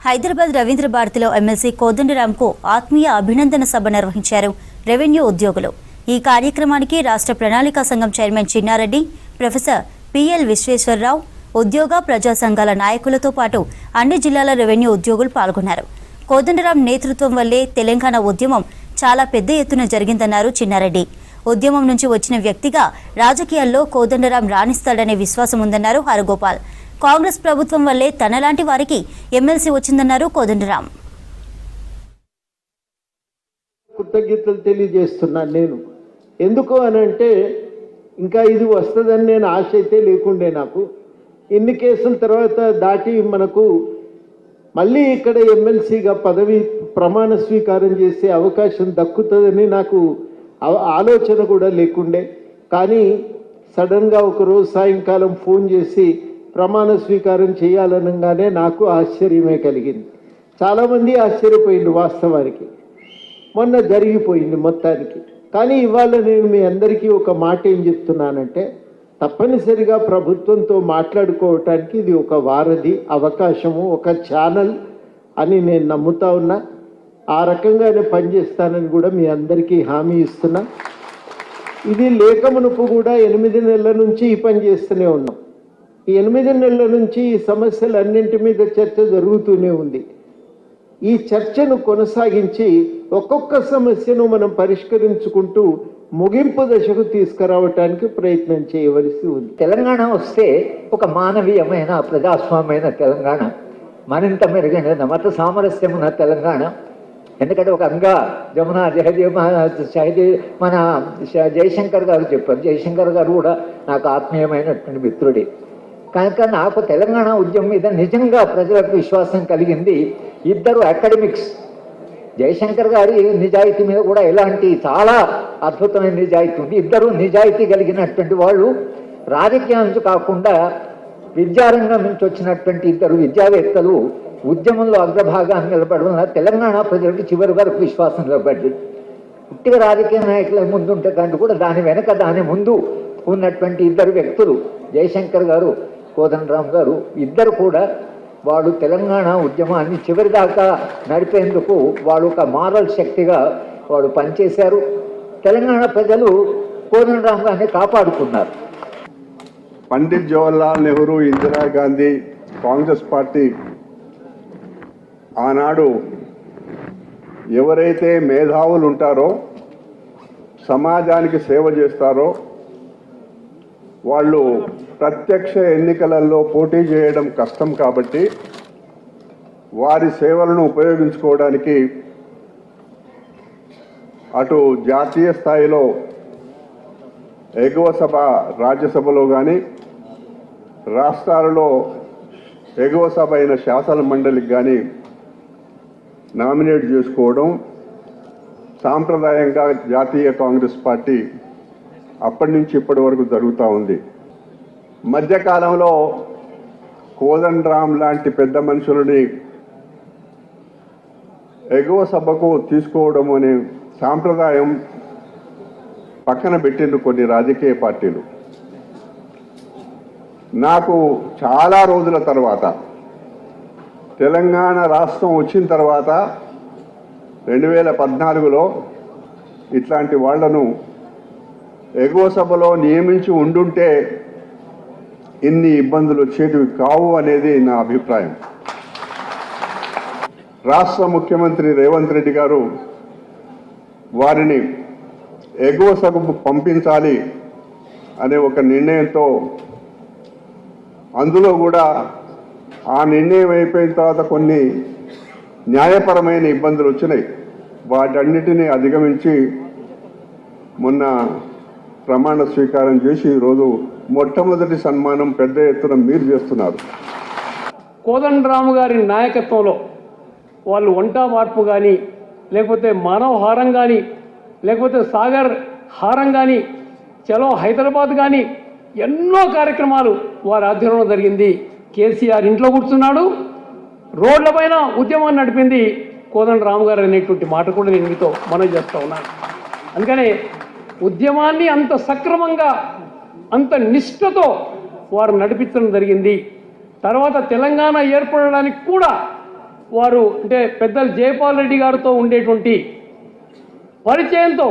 హైదరాబాద్ రవీంద్ర భారతిలో ఎమ్మెల్సీ కోదండరాంకు ఆత్మీయ అభినందన సభ నిర్వహించారు రెవెన్యూ ఉద్యోగులు. ఈ కార్యక్రమానికి రాష్ట్ర ప్రణాళికా సంఘం chairman Chinna Reddy, professor PL Visweswara Rao, ఉద్యోగ ప్రజా సంఘాల నాయకులతో పాటు అన్ని జిల్లాల రెవెన్యూ ఉద్యోగులు పాల్గొన్నారు. కోదండరాం నేతృత్వం వల్లే తెలంగాణ ఉద్యమం చాలా పెద్ద ఎత్తున జరిగిందన్నారు చిన్నారెడ్డి. ఉద్యమం నుంచి వచ్చిన వ్యక్తిగా రాజకీయాల్లో కోదండరాం రాణిస్తాడనే విశ్వాసం ఉందన్నారు హరగోపాల్. కాంగ్రెస్ ప్రభుత్వం వల్లే తనలాంటి వారికి ఎమ్మెల్సీ వచ్చిందన్నారు కోదండరాం. కృతజ్ఞతలు తెలియజేస్తున్నాను. నేను ఎందుకు అనంటే ఇంకా ఇది వస్తుందని నేను ఆశ అయితే లేకుండే. నాకు ఇన్ని కేసుల తర్వాత దాటి మనకు మళ్ళీ ఇక్కడ ఎమ్మెల్సీగా పదవి ప్రమాణ స్వీకారం చేసే అవకాశం దక్కుతుందని నాకు ఆలోచన కూడా లేకుండే. కానీ సడన్గా ఒకరోజు సాయంకాలం ఫోన్ చేసి ప్రమాణ స్వీకారం చేయాలనగానే నాకు ఆశ్చర్యమే కలిగింది. చాలామంది ఆశ్చర్యపోయింది. వాస్తవానికి మొన్న జరిగిపోయింది మొత్తానికి. కానీ ఇవాళ నేను మీ అందరికీ ఒక మాట ఏం చెప్తున్నానంటే, తప్పనిసరిగా ప్రభుత్వంతో మాట్లాడుకోవటానికి ఇది ఒక వారధి, అవకాశము, ఒక ఛానల్ అని నేను నమ్ముతా ఉన్నా. ఆ రకంగానే పనిచేస్తానని కూడా మీ అందరికీ హామీ ఇస్తున్నా. ఇది లేఖమునుపు కూడా 8 నెలల నుంచి ఈ పని చేస్తూనే ఉన్నాం. ఈ 8 నెలల నుంచి ఈ సమస్యలన్నింటి మీద చర్చ జరుగుతూనే ఉంది. ఈ చర్చను కొనసాగించి ఒక్కొక్క సమస్యను మనం పరిష్కరించుకుంటూ ముగింపు దశకు తీసుకురావటానికి ప్రయత్నం చేయవలసి ఉంది. తెలంగాణ వస్తే ఒక మానవీయమైన ప్రజాస్వామ్యమైన తెలంగాణ, మరింత మెరుగైన మత సామరస్యం ఉన్న తెలంగాణ. ఎందుకంటే ఒక జమున మన జయశంకర్ గారు చెప్పారు. జయశంకర్ గారు కూడా నాకు ఆత్మీయమైనటువంటి మిత్రుడే. కనుక నాకు తెలంగాణ ఉద్యమం మీద నిజంగా ప్రజలకు విశ్వాసం కలిగింది. ఇద్దరు అకాడమిక్స్, జయశంకర్ గారి నిజాయితీ మీద కూడా ఎలాంటి చాలా అద్భుతమైన నిజాయితీ ఉంది. ఇద్దరు నిజాయితీ కలిగినటువంటి వాళ్ళు, రాజకీయం నుంచి కాకుండా విద్యారంగం నుంచి వచ్చినటువంటి ఇద్దరు విద్యావేత్తలు ఉద్యమంలో అగ్రభాగాన్ని నిలబడడం వల్ల తెలంగాణ ప్రజలకు చివరి వరకు విశ్వాసం నిలబడింది. పుట్టిన రాజకీయ నాయకుల ముందు ఉంటే కంటే కూడా దాని వెనక దాని ముందు ఉన్నటువంటి ఇద్దరు వ్యక్తులు, జయశంకర్ గారు, కోదండరాం గారు, ఇద్దరు కూడా వాళ్ళు తెలంగాణ ఉద్యమాన్ని చివరి దాకా నడిపేందుకు వాళ్ళు ఒక మారల్ శక్తిగా వాళ్ళు పనిచేశారు. తెలంగాణ ప్రజలు కోదండరాం గారిని కాపాడుకున్నారు. పండిత్ జవహర్లాల్ నెహ్రూ, ఇందిరాగాంధీ, కాంగ్రెస్ పార్టీ ఆనాడు ఎవరైతే మేధావులు ఉంటారో, సమాజానికి సేవ చేస్తారో వాళ్ళు ప్రత్యక్ష ఎన్నికలలో పోటీ చేయడం కష్టం కాబట్టి వారి సేవలను ఉపయోగించుకోవడానికి అటు జాతీయ స్థాయిలో ఎగువ సభ రాజ్యసభలో కానీ, రాష్ట్రాలలో ఎగువ సభ అయిన శాసన మండలికి కానీ నామినేట్ చేసుకోవడం సాంప్రదాయంగా జాతీయ కాంగ్రెస్ పార్టీ అప్పటి నుంచి ఇప్పటి వరకు జరుగుతూ ఉంది. మధ్యకాలంలో కోదండరాం లాంటి పెద్ద మనుషులని ఎగువ సభకు తీసుకోవడం అనే సాంప్రదాయం పక్కన పెట్టిండ్రు కొన్ని రాజకీయ పార్టీలు. నాకు చాలా రోజుల తర్వాత, తెలంగాణ రాష్ట్రం వచ్చిన తర్వాత 2014లో ఇట్లాంటి వాళ్లను ఎగువ సభలో నియమించి ఉండుంటే ఇన్ని ఇబ్బందులు వచ్చేటివి కావు అనేది నా అభిప్రాయం. రాష్ట్ర ముఖ్యమంత్రి రేవంత్ రెడ్డి గారు వారిని ఎగువ సభకు పంపించాలి అనే ఒక నిర్ణయంతో, అందులో కూడా ఆ నిర్ణయం అయిపోయిన తర్వాత కొన్ని న్యాయపరమైన ఇబ్బందులు వచ్చినాయి. వాటన్నిటినీ అధిగమించి మొన్న ప్రమాణ స్వీకారం చేసి ఈరోజు మొట్టమొదటి సన్మానం పెద్ద ఎత్తున మీరు చేస్తున్నారు. కోదండరాము గారి నాయకత్వంలో వాళ్ళు వంట మార్పు కానీ, లేకపోతే మానవ హారం కానీ, లేకపోతే సాగర్ హారం కానీ, చలో హైదరాబాద్ కానీ, ఎన్నో కార్యక్రమాలు వారి ఆధ్వర్యంలో జరిగింది. కేసీఆర్ ఇంట్లో కూర్చున్నాడు, రోడ్ల పైన ఉద్యమాన్ని నడిపింది కోదండరాము గారు అనేటువంటి మాట కూడా నేను మీతో మనవి చేస్తూ ఉన్నాను. అందుకనే ఉద్యమాన్ని అంత సక్రమంగా, అంత నిష్ఠతో వారు నడిపించడం జరిగింది. తర్వాత తెలంగాణ ఏర్పడడానికి కూడా వారు అంటే పెద్దలు జయపాల్ రెడ్డి గారితో ఉండేటువంటి పరిచయంతో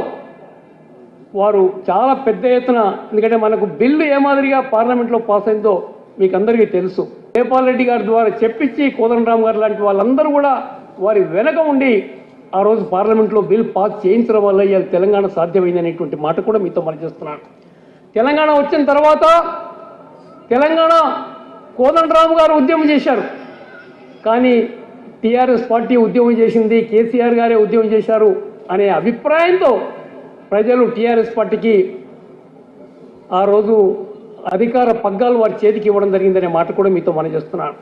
వారు చాలా పెద్ద ఎత్తున, ఎందుకంటే మనకు బిల్లు ఏ మాదిరిగా పార్లమెంట్లో పాస్ అయిందో మీకు అందరికీ తెలుసు. జయపాల్ రెడ్డి గారి ద్వారా చెప్పించి కోదండరామ్ గారు లాంటి వాళ్ళందరూ కూడా వారి వెనక ఉండి ఆ రోజు పార్లమెంట్లో బిల్ పాస్ చేయించడం వల్ల ఇవాళ తెలంగాణ సాధ్యమైంది అనేటువంటి మాట కూడా మీతో మనం చేస్తున్నాను. తెలంగాణ వచ్చిన తర్వాత తెలంగాణ కోదండరామ్ గారు ఉద్యమం చేశారు, కానీ టీఆర్ఎస్ పార్టీ ఉద్యమం చేసింది, కేసీఆర్ గారే ఉద్యమం చేశారు అనే అభిప్రాయంతో ప్రజలు టీఆర్ఎస్ పార్టీకి ఆ రోజు అధికార పగ్గాలు వారి చేతికి ఇవ్వడం జరిగిందనే మాట కూడా మీతో మనం చేస్తున్నాను.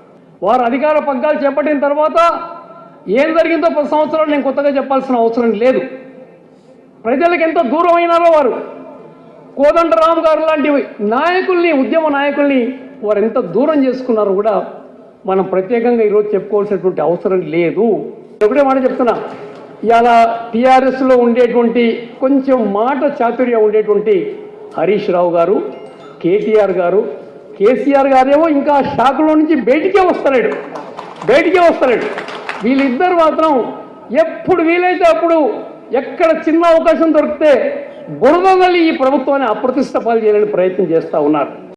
వారు అధికార పగ్గాలు చేపట్టిన తర్వాత ఏం జరిగిందో 10 సంవత్సరాలు నేను కొత్తగా చెప్పాల్సిన అవసరం లేదు. ప్రజలకు ఎంత దూరం అయినారో వారు, కోదండరామ్ గారు లాంటి నాయకుల్ని, ఉద్యమ నాయకుల్ని వారు ఎంత దూరం చేసుకున్నారో కూడా మనం ప్రత్యేకంగా ఈరోజు చెప్పుకోవాల్సినటువంటి అవసరం లేదు. ఒకటే మాట చెప్తున్నా, ఇవాళ టీఆర్ఎస్లో ఉండేటువంటి కొంచెం మాట చాతుర్యం ఉండేటువంటి హరీష్ రావు గారు, కేటీఆర్ గారు, కేసీఆర్ గారేమో ఇంకా షాకులో నుంచి బయటికే వస్తలేడు. వీళ్ళిద్దరు మాత్రం ఎప్పుడు వీలైతే అప్పుడు ఎక్కడ చిన్న అవకాశం దొరికితే బురదల్లి ఈ ప్రభుత్వాన్ని అప్రతిష్ట పాలు చేయాలని ప్రయత్నం చేస్తూ ఉన్నారు.